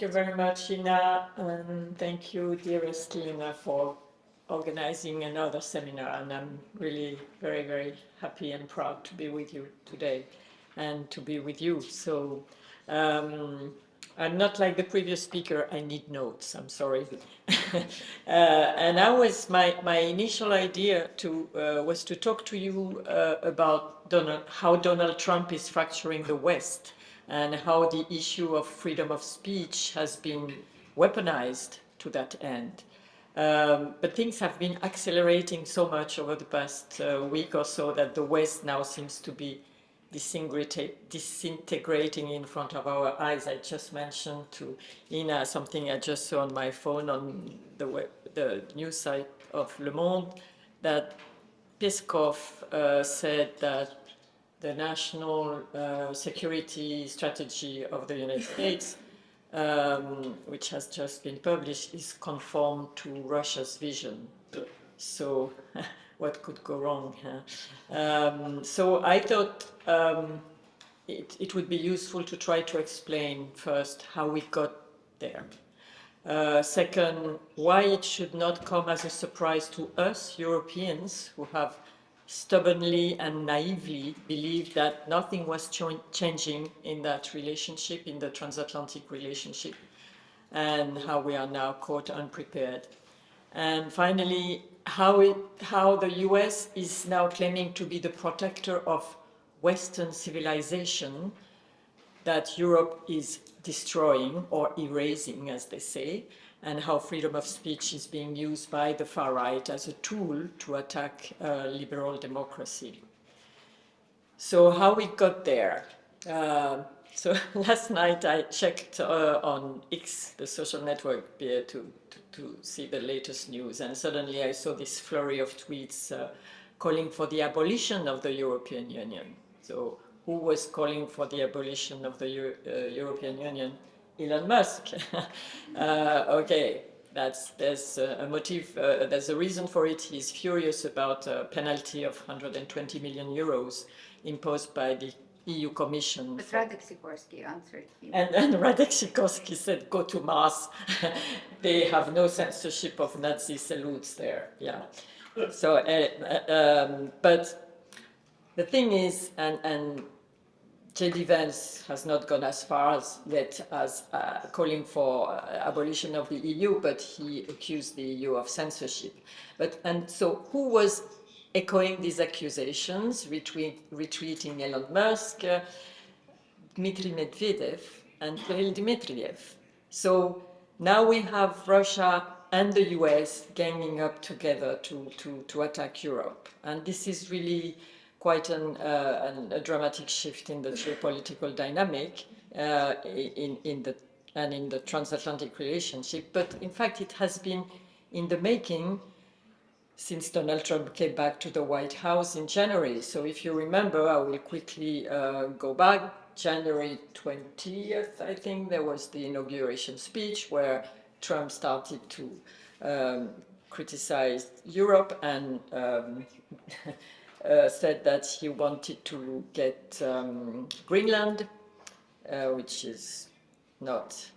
you very much, Ina, and thank you, dearest Lina, for organizing another seminar. And I'm really very, very happy and proud to be with you today and to be with you. So I'm not like the previous speaker, I need notes, I'm sorry. And my initial idea was to talk to you about how Donald Trump is fracturing the West and how the issue of freedom of speech has been weaponized to that end. But things have been accelerating so much over the past week or so that the West now seems to be disintegrating in front of our eyes. I just mentioned to Ina something I just saw on my phone on the news site of Le Monde, that Peskov said that the national security strategy of the United States, which has just been published, is conformed to Russia's vision. So what could go wrong? Huh? So I thought it would be useful to try to explain first how we got there. Second, why it should not come as a surprise to us Europeans who have stubbornly and naively believed that nothing was changing in that relationship, in the transatlantic relationship, and how we are now caught unprepared. And finally, how the US is now claiming to be the protector of Western civilization that Europe is destroying or erasing, as they say, and how freedom of speech is being used by the far right as a tool to attack liberal democracy. So how we got there? So last night I checked on X, the social network, to see the latest news, and suddenly I saw this flurry of tweets calling for the abolition of the European Union. So who was calling for the abolition of the European Union? Elon Musk. Okay, there's a motive, there's a reason for it. He's furious about a penalty of 120 million euros imposed by the EU Commission. But Radek Sikorski answered him. And Radek Sikorski said, go to Mars. They have no censorship of Nazi salutes there. Yeah. So, but the thing is, and J.D. Vance has not gone as far yet as calling for abolition of the EU, but he accused the EU of censorship. And so who was echoing these accusations, retweeting Elon Musk, Dmitry Medvedev, and Kirill Dmitriev? So now we have Russia and the US ganging up together to attack Europe. And this is really quite a dramatic shift in the geopolitical dynamic in the transatlantic relationship. But in fact, it has been in the making since Donald Trump came back to the White House in January. So if you remember, I will quickly go back. January 20th, I think, there was the inauguration speech where Trump started to criticize Europe and said that he wanted to get Greenland, which is not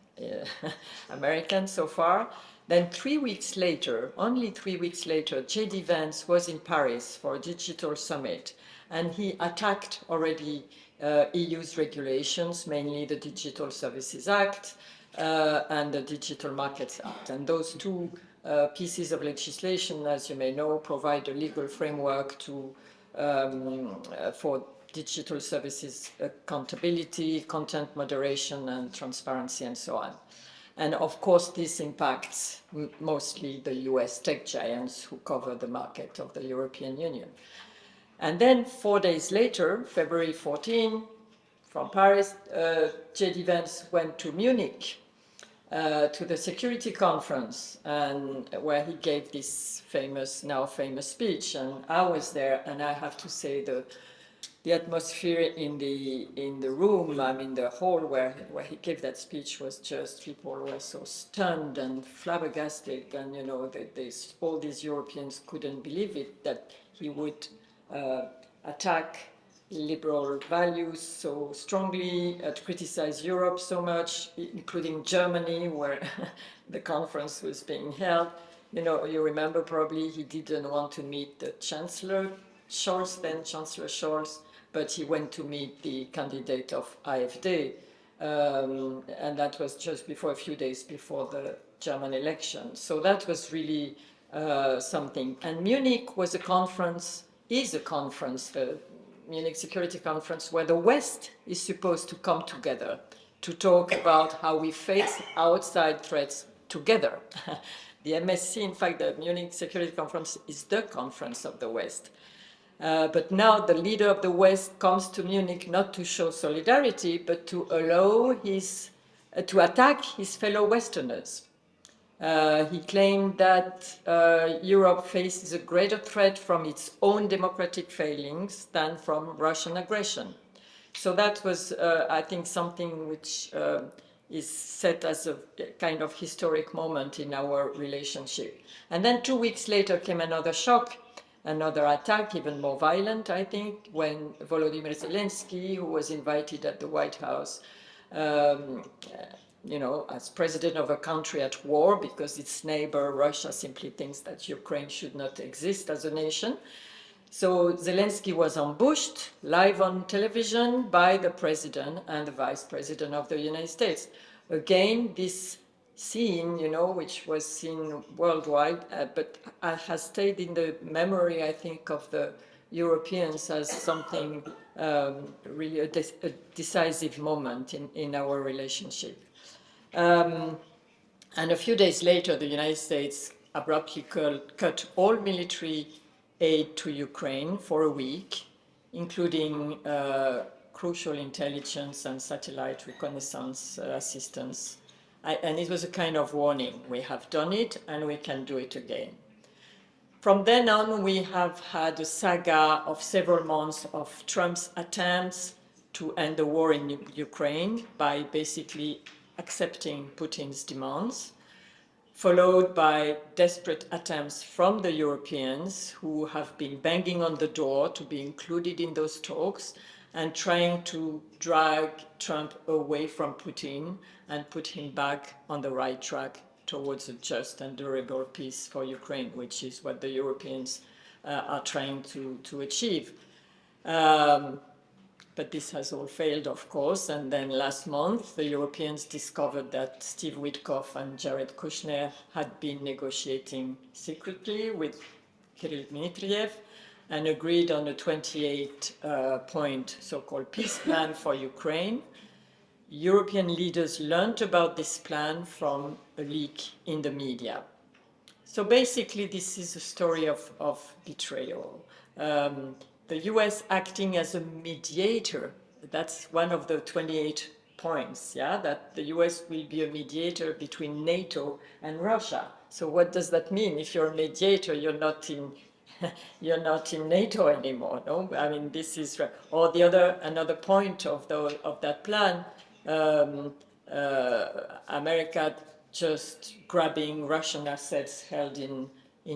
American so far. Then 3 weeks later, only 3 weeks later, J.D. Vance was in Paris for a digital summit, and he attacked already EU's regulations, mainly the Digital Services Act and the Digital Markets Act. And those two pieces of legislation, as you may know, provide a legal framework for digital services accountability, content moderation, and transparency, and so on. And of course, this impacts mostly the US tech giants who cover the market of the European Union. And then 4 days later, February 14, from Paris, J.D. Vance went to Munich to the security conference, and where he gave this now famous speech. And I was there, and I have to say the atmosphere in the room, I mean the hall where he gave that speech, was just, people were so stunned and flabbergasted, and you know all these Europeans couldn't believe it, that he would attack liberal values so strongly, to criticize Europe so much, including Germany, where the conference was being held. You know, you remember probably he didn't want to meet the Chancellor Scholz, then Chancellor Scholz, but he went to meet the candidate of AfD. And that was just before, a few days before the German election. So that was really something. And Munich was a conference, is a conference, the Munich Security Conference, where the West is supposed to come together to talk about how we face outside threats together. The MSC, in fact, the Munich Security Conference is the conference of the West. But now the leader of the West comes to Munich not to show solidarity, but to allow to attack his fellow Westerners. He claimed that Europe faces a greater threat from its own democratic failings than from Russian aggression. So that was, I think, something which is set as a kind of historic moment in our relationship. And then 2 weeks later came another shock, another attack, even more violent, I think, when Volodymyr Zelensky, who was invited at the White House, you know, as president of a country at war, because its neighbor, Russia, simply thinks that Ukraine should not exist as a nation. So Zelensky was ambushed live on television by the president and the vice president of the United States. Again, this scene, you know, which was seen worldwide, but has stayed in the memory, I think, of the Europeans as something really a decisive moment in our relationship. And a few days later, the United States abruptly cut all military aid to Ukraine for a week, including crucial intelligence and satellite reconnaissance assistance. And it was a kind of warning. We have done it and we can do it again. From then on, we have had a saga of several months of Trump's attempts to end the war in Ukraine by basically accepting Putin's demands, followed by desperate attempts from the Europeans who have been banging on the door to be included in those talks and trying to drag Trump away from Putin and put him back on the right track towards a just and durable peace for Ukraine, which is what the Europeans are trying to achieve. But this has all failed, of course. And then last month, the Europeans discovered that Steve Witkoff and Jared Kushner had been negotiating secretly with Kirill Dmitriev and agreed on a 28-point so-called peace plan for Ukraine. European leaders learned about this plan from a leak in the media. So basically, this is a story of betrayal. The US acting as a mediator, that's one of the 28 points, yeah, that the US will be a mediator between NATO and Russia. So what does that mean? If you're a mediator, you're not in NATO anymore, no? I mean, this is, or another point of that plan, America just grabbing Russian assets held in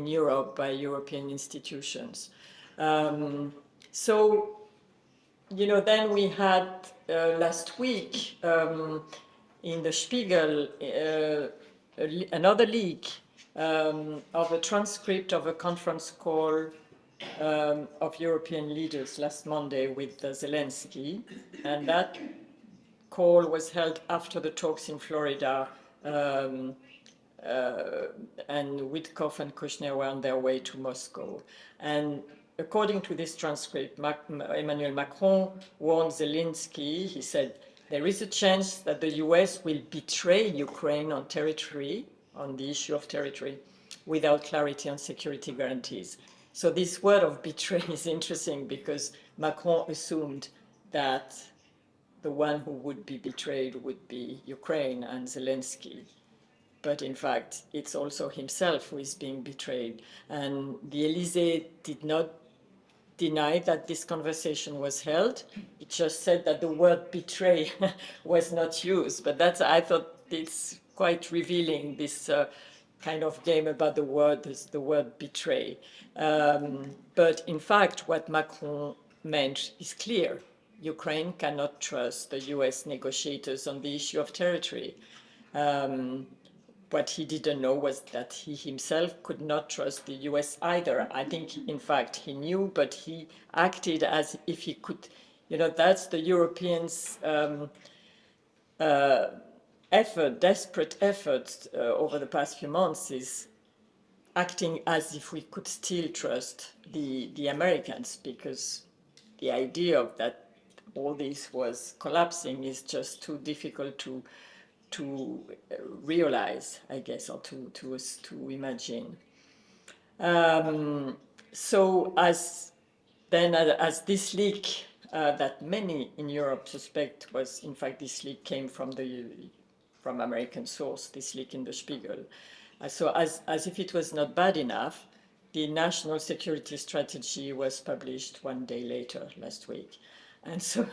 Europe by European institutions. So, you know, then we had last week in the Spiegel another leak of a transcript of a conference call of European leaders last Monday with Zelensky, and that call was held after the talks in Florida, and Witkoff and Kushner were on their way to Moscow. And according to this transcript, Emmanuel Macron warned Zelensky. He said, there is a chance that the US will betray Ukraine on territory, on the issue of territory, without clarity on security guarantees. So this word of betray is interesting because Macron assumed that the one who would be betrayed would be Ukraine and Zelensky. But in fact, it's also himself who is being betrayed. And the Élysée did not deny that this conversation was held. It just said that the word betray was not used. But that's, I thought it's quite revealing, this kind of game about the word betray. But in fact, what Macron meant is clear. Ukraine cannot trust the US negotiators on the issue of territory. What he didn't know was that he himself could not trust the US either. I think, in fact, he knew, but he acted as if he could. You know, that's the Europeans' desperate effort over the past few months is acting as if we could still trust the Americans, because the idea of that all this was collapsing is just too difficult to realize, I guess, or to imagine. So as this leak that many in Europe suspect was, in fact, this leak came from American source, this leak in the Spiegel. So as if it was not bad enough, the national security strategy was published one day later, last week. And so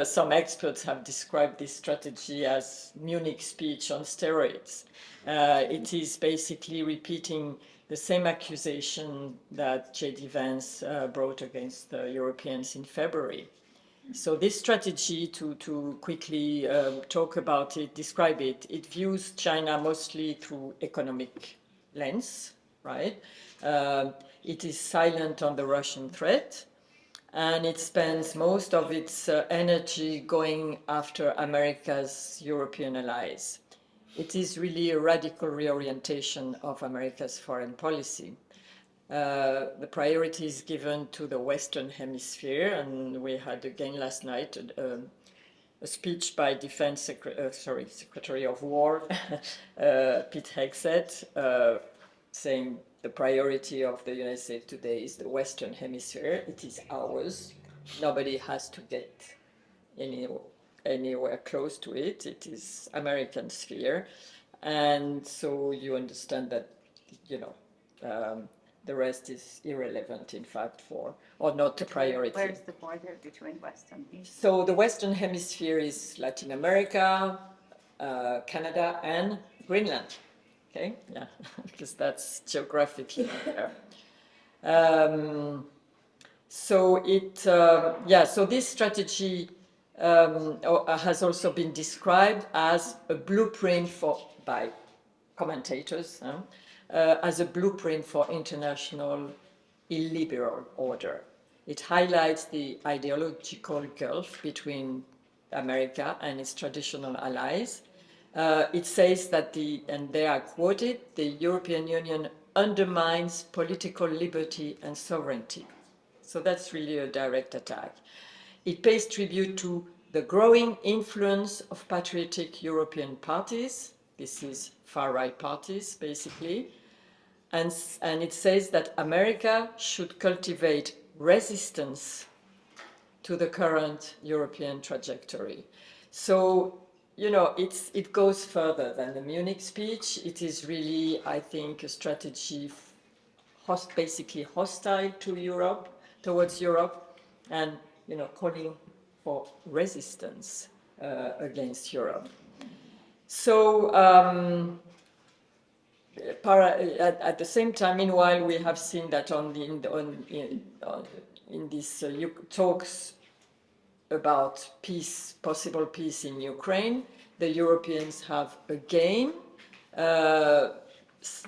some experts have described this strategy as Munich speech on steroids. It is basically repeating the same accusation that J.D. Vance brought against the Europeans in February. So this strategy, to quickly talk about it, describe it, it views China mostly through economic lens, right? It is silent on the Russian threat, and it spends most of its energy going after America's European allies. It is really a radical reorientation of America's foreign policy. The priority is given to the Western Hemisphere, and we had again last night a speech by Secretary of War Pete Hegseth, saying the priority of the United States today is the Western Hemisphere. It is ours. Nobody has to get anywhere close to it. It is American sphere. And so you understand that, the rest is irrelevant, in fact, or not a priority. Where's the border between West and East? So the Western Hemisphere is Latin America, Canada, and Greenland. Okay, yeah, because that's geographically there. So so this strategy has also been described as a blueprint by commentators, as a blueprint for international illiberal order. It highlights the ideological gulf between America and its traditional allies. It says that and they are quoted, the European Union undermines political liberty and sovereignty. So that's really a direct attack. It pays tribute to the growing influence of patriotic European parties. This is far-right parties, basically. And it says that America should cultivate resistance to the current European trajectory. So, it goes further than the Munich speech. It is really, I think, a strategy basically hostile to Europe, towards Europe, and, calling for resistance against Europe. So, at the same time, meanwhile, we have seen that in these talks about peace, possible peace in Ukraine, the Europeans have again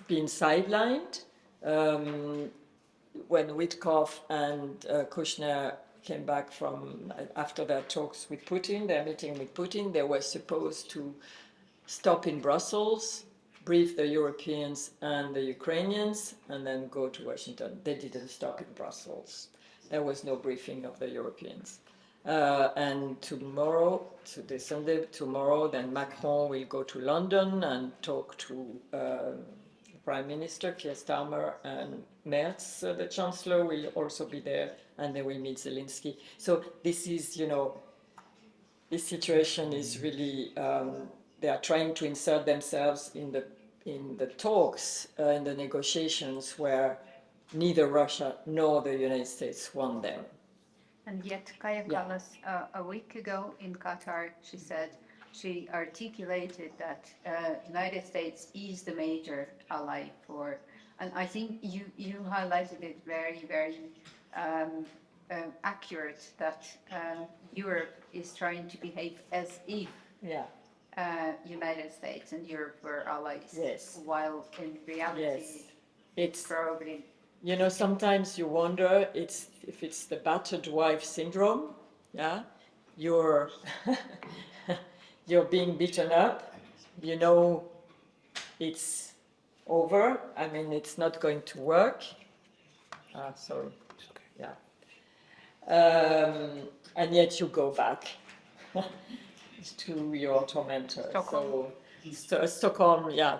been sidelined. When Witkoff and Kushner came back after their talks with Putin, their meeting with Putin, they were supposed to stop in Brussels, brief the Europeans and the Ukrainians, and then go to Washington. They didn't stop in Brussels. There was no briefing of the Europeans. And tomorrow, then Macron will go to London and talk to Prime Minister Keir Starmer, and Merz, the Chancellor, will also be there, and they will meet Zelensky. So this is, this situation is really, they are trying to insert themselves in the talks, in the negotiations where neither Russia nor the United States want them. And yet, Kaja Kallas, a week ago in Qatar, she articulated that United States is the major ally and I think you highlighted it very, very accurate that Europe is trying to behave as if Yeah. United States and Europe were allies, Yes. while in reality, Yes. It's, probably. you know, sometimes you wonder if it's the battered wife syndrome. Yeah, you're you're being beaten up. You know, it's over. I mean, it's not going to work. Sorry. Yeah. And yet you go back to your tormentor. Stockholm. So Stockholm, yeah.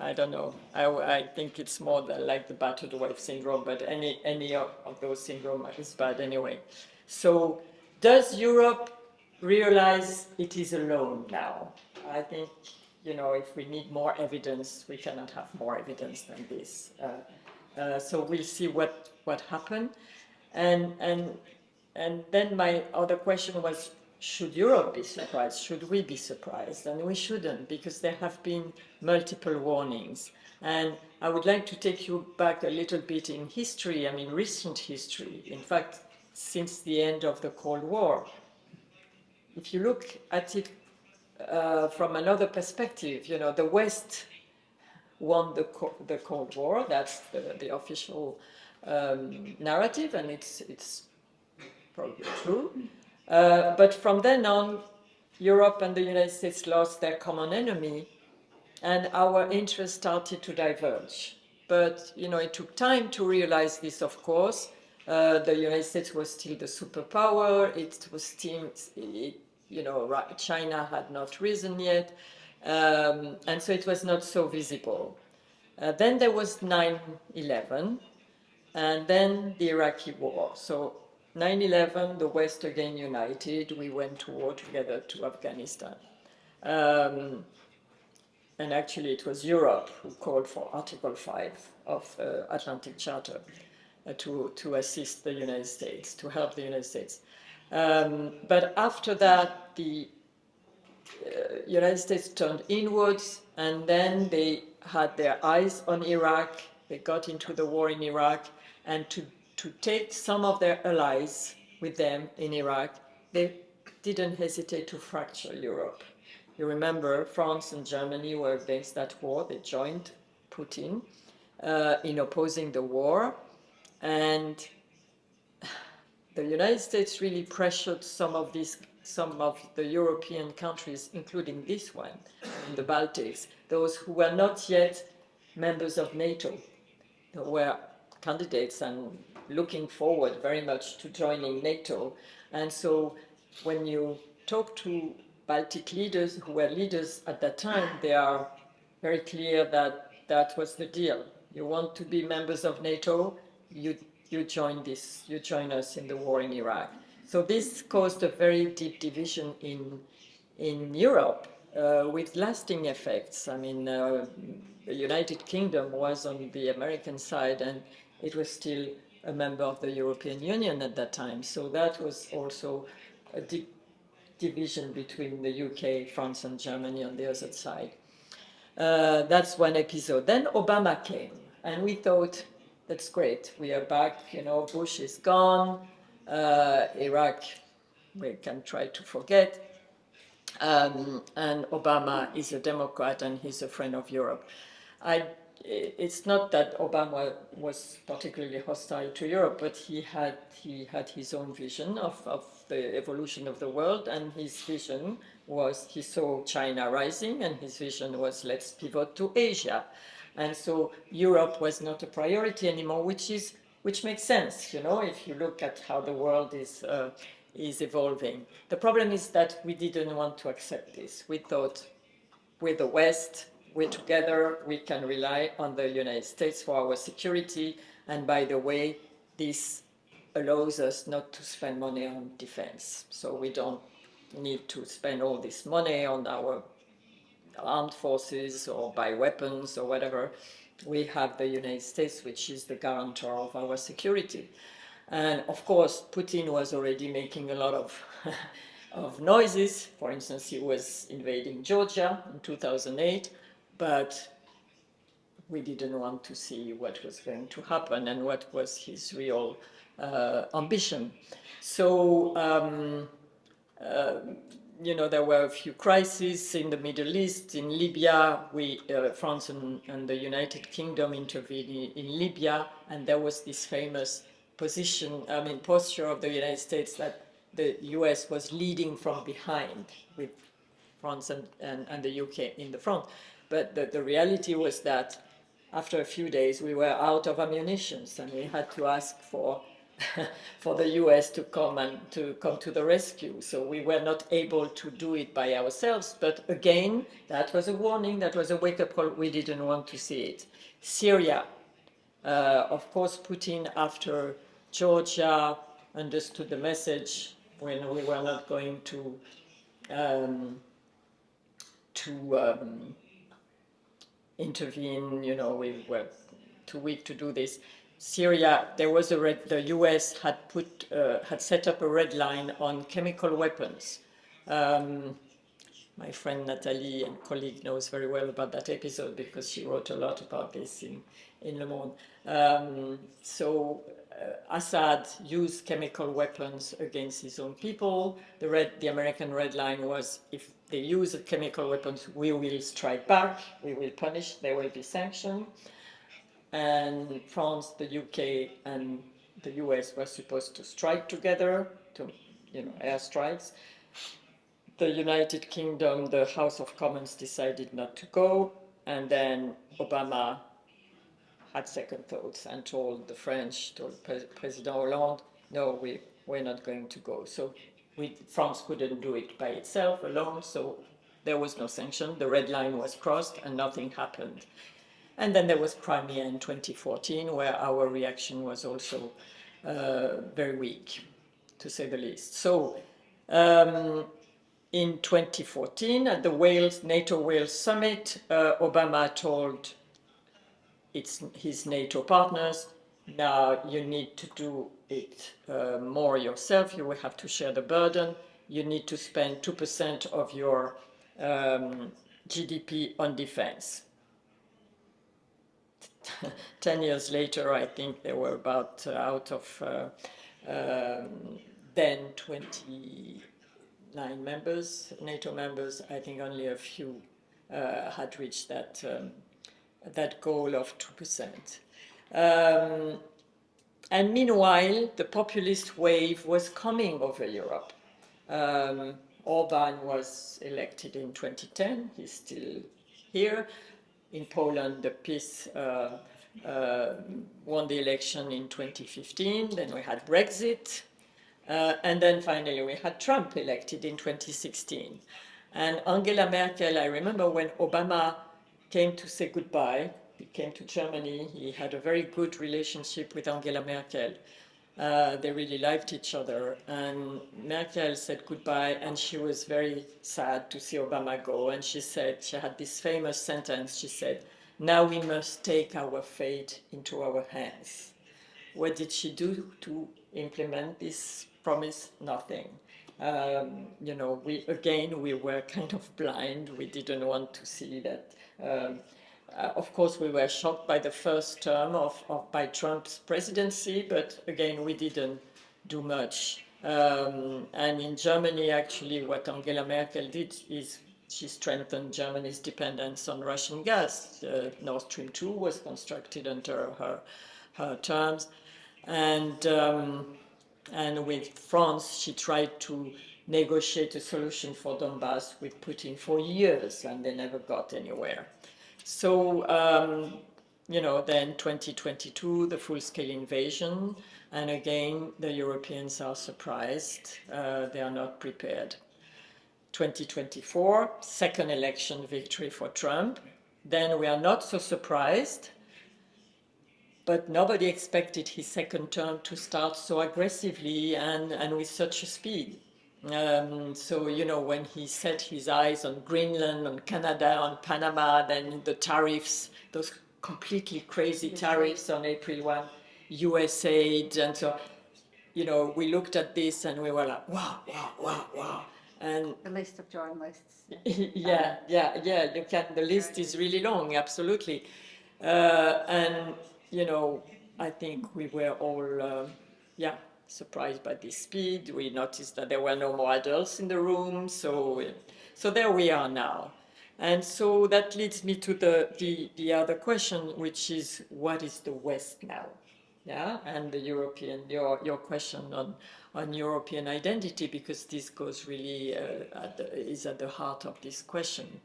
I don't know. I think it's more than like the battered wife syndrome, but any of those syndromes is bad anyway. So does Europe realize it is alone now? I think, you know, if we need more evidence, we cannot have more evidence than this. So we'll see what happened. And then my other question was, should Europe be surprised? Should we be surprised? And we shouldn't, because there have been multiple warnings. And I would like to take you back a little bit in history, I mean recent history, in fact, since the end of the Cold War. If you look at it from another perspective, you know, the West won the Cold War, that's the official narrative, and it's probably true. But from then on, Europe and the United States lost their common enemy, and our interests started to diverge. But, you know, it took time to realize this, of course. The United States was still the superpower. It was still, you know, China had not risen yet. And so it was not so visible. Then there was 9/11, and then the Iraqi war. So 9/11, the West again united. We went to war together to Afghanistan. And actually it was Europe who called for Article 5 of Atlantic Charter to assist the United States, to help the United States. But after that, the United States turned inwards, and then they had their eyes on Iraq. They got into the war in Iraq, and to take some of their allies with them in Iraq, they didn't hesitate to fracture Europe. You remember France and Germany were against that war. They joined Putin in opposing the war. And the United States really pressured some of the European countries, including this one, in the Baltics, those who were not yet members of NATO, who were candidates and looking forward very much to joining NATO. And so when you talk to Baltic leaders who were leaders at that time, they are very clear that that was the deal. You want to be members of NATO, you join us in the war in Iraq. So this caused a very deep division in Europe with lasting effects. I mean, the United Kingdom was on the American side, and it was still a member of the European Union at that time. So that was also a deep division between the UK, France, and Germany on the other side. That's one episode. Then Obama came, and we thought, that's great. We are back, you know, Bush is gone. Iraq, we can try to forget. And Obama is a Democrat, and he's a friend of Europe. It's not that Obama was particularly hostile to Europe, but he had his own vision of the evolution of the world, and his vision was, he saw China rising, and his vision was, let's pivot to Asia. And so Europe was not a priority anymore, which makes sense, you know, if you look at how the world is evolving. The problem is that we didn't want to accept this. We thought, with the West, we're together, we can rely on the United States for our security, and by the way, this allows us not to spend money on defense. So we don't need to spend all this money on our armed forces or buy weapons or whatever. We have the United States, which is the guarantor of our security. And of course, Putin was already making a lot of noises. For instance, he was invading Georgia in 2008, but we didn't want to see what was going to happen and what was his real ambition. So, you know, there were a few crises in the Middle East. In Libya, France and the United Kingdom intervened in Libya, and there was this famous posture of the United States that the US was leading from behind with France and the UK in the front. But the reality was that after a few days, we were out of ammunition, and we had to ask for for the US to come to the rescue. So we were not able to do it by ourselves. But again, that was a warning, that was a wake-up call. We didn't want to see it. Syria, of course, Putin, after Georgia, understood the message when we were not going to intervene. You know, we were too weak to do this. Syria, there was the US had set up a red line on chemical weapons. My friend Nathalie and colleague knows very well about that episode because she wrote a lot about this in Le Monde. Assad used chemical weapons against his own people. The American red line was, if they use chemical weapons, we will strike back, we will punish, there will be sanctions. And France, the UK, and the US were supposed to strike together, air strikes. The United Kingdom, the House of Commons decided not to go, and then Obama had second thoughts and told President Hollande, no, we're not going to go. So France couldn't do it by itself alone, so there was no sanction. The red line was crossed and nothing happened. And then there was Crimea in 2014, where our reaction was also very weak, to say the least. So in 2014, at the NATO Wales summit, Obama told his NATO partners, now you need to do it more yourself. You will have to share the burden. You need to spend 2% of your GDP on defense. 10 years later, I think there were about out of then 29 members, NATO members, I think only a few had reached that goal of 2%. And meanwhile, the populist wave was coming over Europe. Orban was elected in 2010. He's still here. In Poland, the PiS won the election in 2015. Then we had Brexit. And then finally we had Trump elected in 2016. And Angela Merkel, I remember when Obama came to say goodbye, he came to Germany, he had a very good relationship with Angela Merkel. They really liked each other. And Merkel said goodbye, and she was very sad to see Obama go. And she had this famous sentence, she said, now we must take our fate into our hands. What did she do to implement this promise? Nothing. We were kind of blind. We didn't want to see that. Of course, we were shocked by the first term by Trump's presidency, but again, we didn't do much. And in Germany, actually, what Angela Merkel did is she strengthened Germany's dependence on Russian gas. Nord Stream 2 was constructed under her terms. And with France, she tried to negotiate a solution for Donbass with Putin for years, and they never got anywhere. So, then 2022, the full-scale invasion, and again, the Europeans are surprised. They are not prepared. 2024, second election victory for Trump. Then we are not so surprised, but nobody expected his second term to start so aggressively and with such a speed. When he set his eyes on Greenland, on Canada, on Panama, then the tariffs, those completely crazy tariffs on April 1, US aid, and so, we looked at this and we were like, wow, wow, wow, wow. And the list of journalists. Yeah. The list is really long, absolutely. I think we were all yeah, surprised by this speed. We noticed that there were no more adults in the room, so there we are now. And so that leads me to the other question, which is, what is the West now? Yeah, and the European, your question on European identity, because this goes really is at the heart of this question.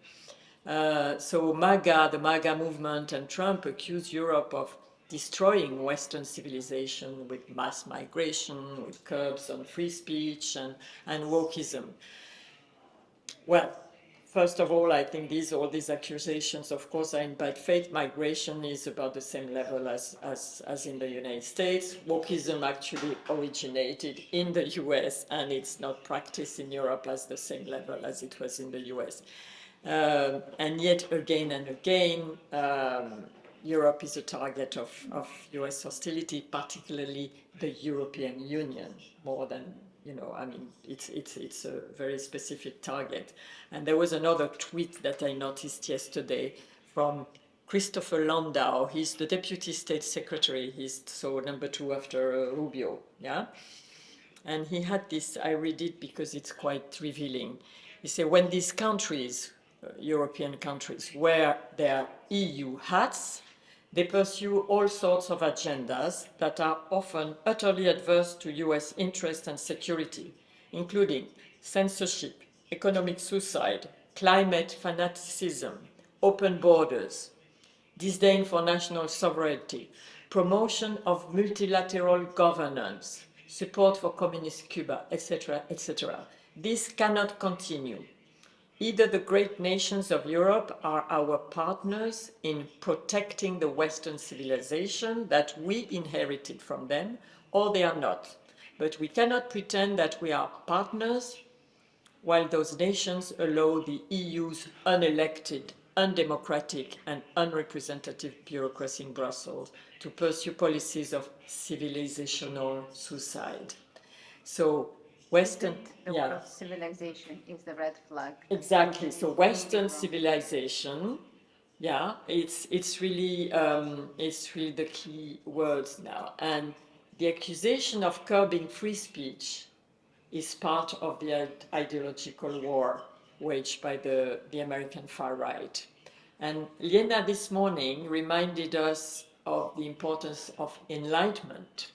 So the MAGA movement and Trump accuse Europe of destroying Western civilization with mass migration, with curbs on free speech and wokeism. Well, first of all, I think all these accusations, of course, are in bad faith. Migration is about the same level as in the United States. Wokeism actually originated in the US, and it's not practiced in Europe as the same level as it was in the US. And yet, again and again, Europe is a target of US hostility, particularly the European Union, more than, I mean, it's a very specific target. And there was another tweet that I noticed yesterday from Christopher Landau. He's the Deputy State Secretary. He's so number 2 after Rubio, yeah? And he had this, I read it because it's quite revealing. He said, when these countries, European countries, wear their EU hats, they pursue all sorts of agendas that are often utterly adverse to US interest and security, including censorship, economic suicide, climate fanaticism, open borders, disdain for national sovereignty, promotion of multilateral governance, support for communist Cuba, etc., etc. This cannot continue. Either the great nations of Europe are our partners in protecting the Western civilization that we inherited from them, or they are not. But we cannot pretend that we are partners while those nations allow the EU's unelected, undemocratic, and unrepresentative bureaucracy in Brussels to pursue policies of civilizational suicide. So Western, the word of civilization is the red flag. Exactly. So Western civilization, yeah, it's really the key words now. And the accusation of curbing free speech is part of the ideological war waged by the American far right. And Liena this morning reminded us of the importance of enlightenment.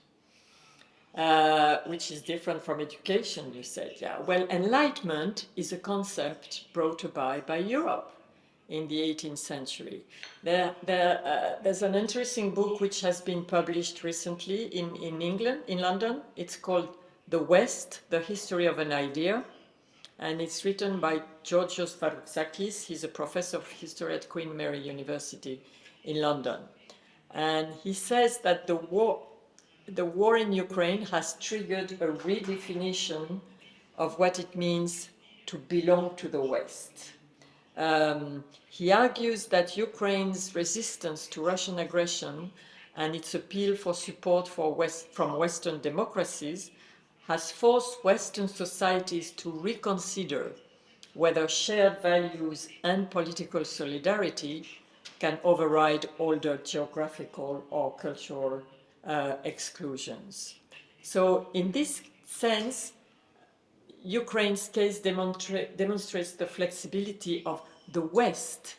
Which is different from education, you said, yeah. Well, enlightenment is a concept brought about by Europe in the 18th century. There's an interesting book which has been published recently in England, in London. It's called The West, The History of an Idea. And it's written by Georgios Varoufakis. He's a professor of history at Queen Mary University in London. And he says that the war in Ukraine has triggered a redefinition of what it means to belong to the West. He argues that Ukraine's resistance to Russian aggression and its appeal for support from Western democracies has forced Western societies to reconsider whether shared values and political solidarity can override older geographical or cultural exclusions. So in this sense, Ukraine's case demonstrates the flexibility of the West,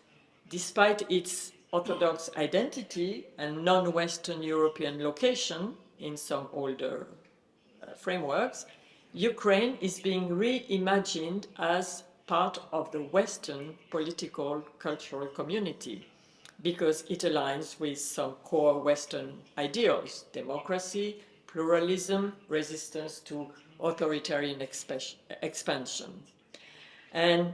despite its Orthodox identity and non-Western European location in some older frameworks. Ukraine is being reimagined as part of the Western political cultural community, because it aligns with some core Western ideals: democracy, pluralism, resistance to authoritarian expansion. And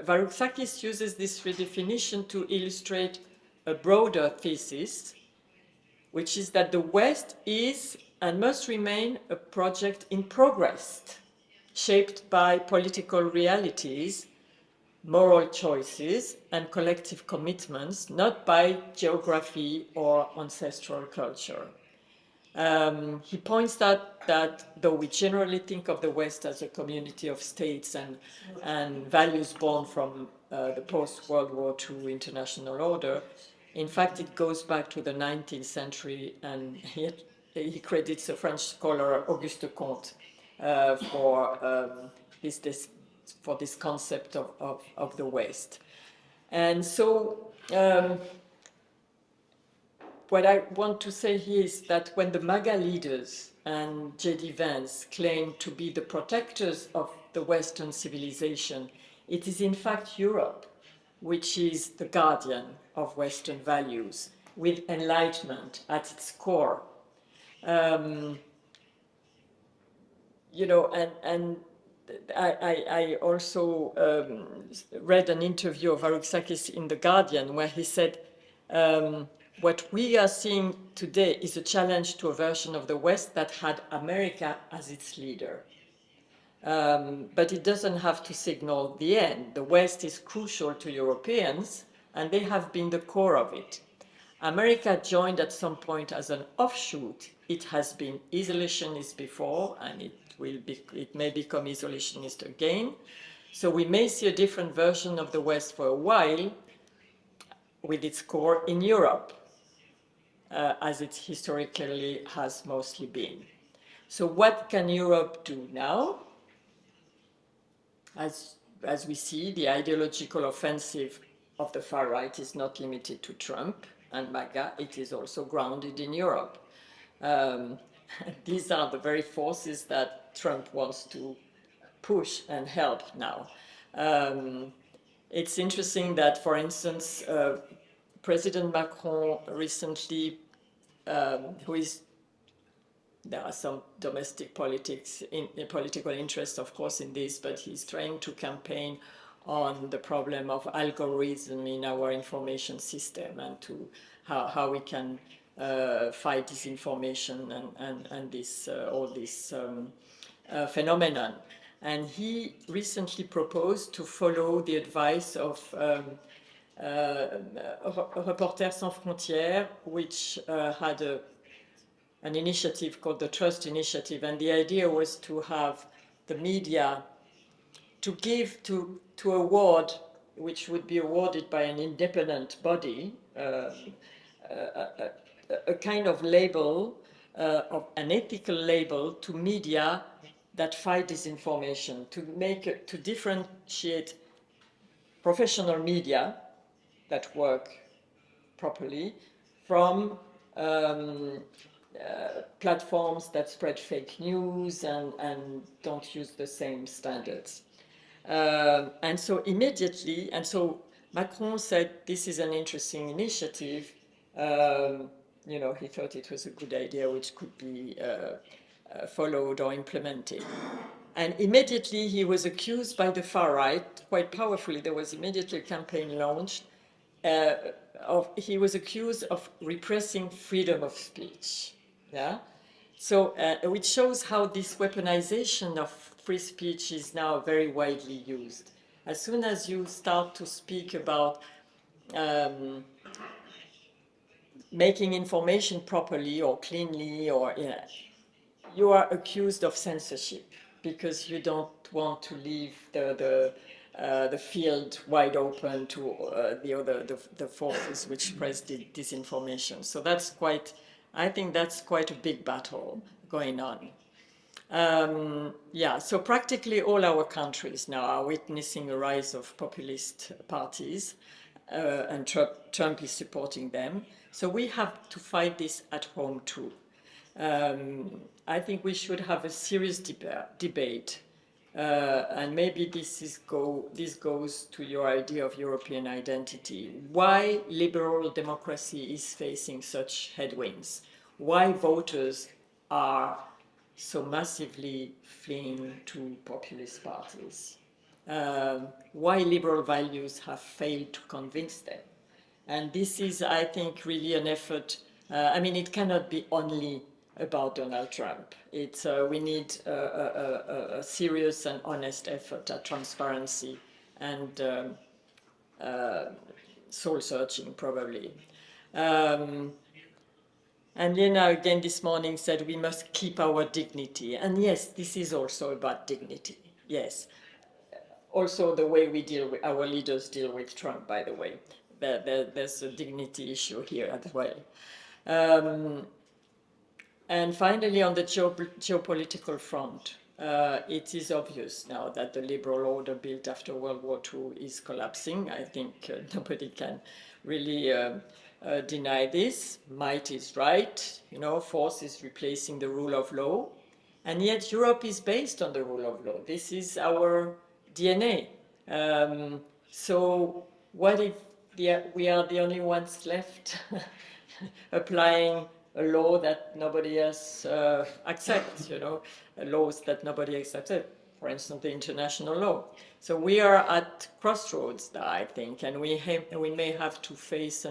Varoufakis uses this redefinition to illustrate a broader thesis, which is that the West is and must remain a project in progress, shaped by political realities, moral choices, and collective commitments, not by geography or ancestral culture. He points out that though we generally think of the West as a community of states and values born from the post-World War II international order, in fact, it goes back to the 19th century, and yet he credits a French scholar, Auguste Comte, for this concept of the West. And so what I want to say here is that when the MAGA leaders and J.D. Vance claim to be the protectors of the Western civilization, it is in fact Europe which is the guardian of Western values, with enlightenment at its core. You know, and I also read an interview of Varoufakis in The Guardian where he said, what we are seeing today is a challenge to a version of the West that had America as its leader. But it doesn't have to signal the end. The West is crucial to Europeans, and they have been the core of it. America joined at some point as an offshoot. It has been isolationist before, and it may become isolationist again. So we may see a different version of the West for a while, with its core in Europe, as it historically has mostly been. So what can Europe do now? As we see, the ideological offensive of the far right is not limited to Trump and MAGA, it is also grounded in Europe. These are the very forces that Trump wants to push and help now. It's interesting that, for instance, President Macron recently, there are some domestic political interest, of course, in this, but he's trying to campaign on the problem of algorithm in our information system and to how we can fight disinformation and this all this phenomenon. And he recently proposed to follow the advice of Reporters Sans Frontières, which had an initiative called the Trust Initiative, and the idea was to have the media to give to award, which would be awarded by an independent body, a kind of label, of an ethical label to media that fight disinformation, to differentiate professional media that work properly from platforms that spread fake news and don't use the same standards. And so immediately, and so Macron said this is an interesting initiative. You know, he thought it was a good idea which could be followed or implemented. And immediately he was accused by the far right, quite powerfully. There was immediately a campaign launched. He was accused of repressing freedom of speech. Yeah, so which shows how this weaponization of free speech is now very widely used. As soon as you start to speak about making information properly or cleanly, or you are accused of censorship because you don't want to leave the field wide open to the forces which spread disinformation. So that's quite. I think that's quite a big battle going on. Yeah, so practically all our countries now are witnessing a rise of populist parties, and Trump is supporting them. So we have to fight this at home too. I think we should have a serious debate, and maybe this goes to your idea of European identity. Why liberal democracy is facing such headwinds? Why voters are so massively fleeing to populist parties? Why liberal values have failed to convince them? And this is, I think, really an effort. I mean, it cannot be only about Donald Trump. We need a serious and honest effort at transparency and soul searching, probably. And Lena again this morning said we must keep our dignity. And yes, this is also about dignity. Yes. Also the way our leaders deal with Trump, by the way. There's a dignity issue here as well. And finally, on the geopolitical front, it is obvious now that the liberal order built after World War II is collapsing. I think nobody can really deny this. Might is right, force is replacing the rule of law. And yet Europe is based on the rule of law. This is our DNA. So what if we are the only ones left applying a law that nobody else accepts, laws that nobody accepts, for instance, the international law. So we are at crossroads now, I think, and we may have to face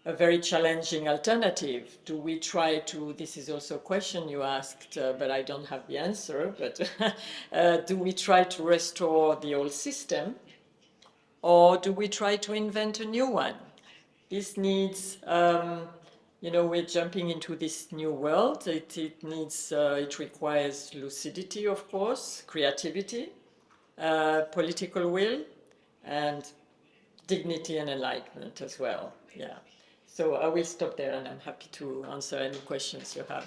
a very challenging alternative. Do we try to, this is also a question you asked, but I don't have the answer, but do we try to restore the old system, or do we try to invent a new one? This needs, we're jumping into this new world. It requires lucidity, of course, creativity, political will, and dignity and enlightenment as well. Yeah. So I will stop there, and I'm happy to answer any questions you have.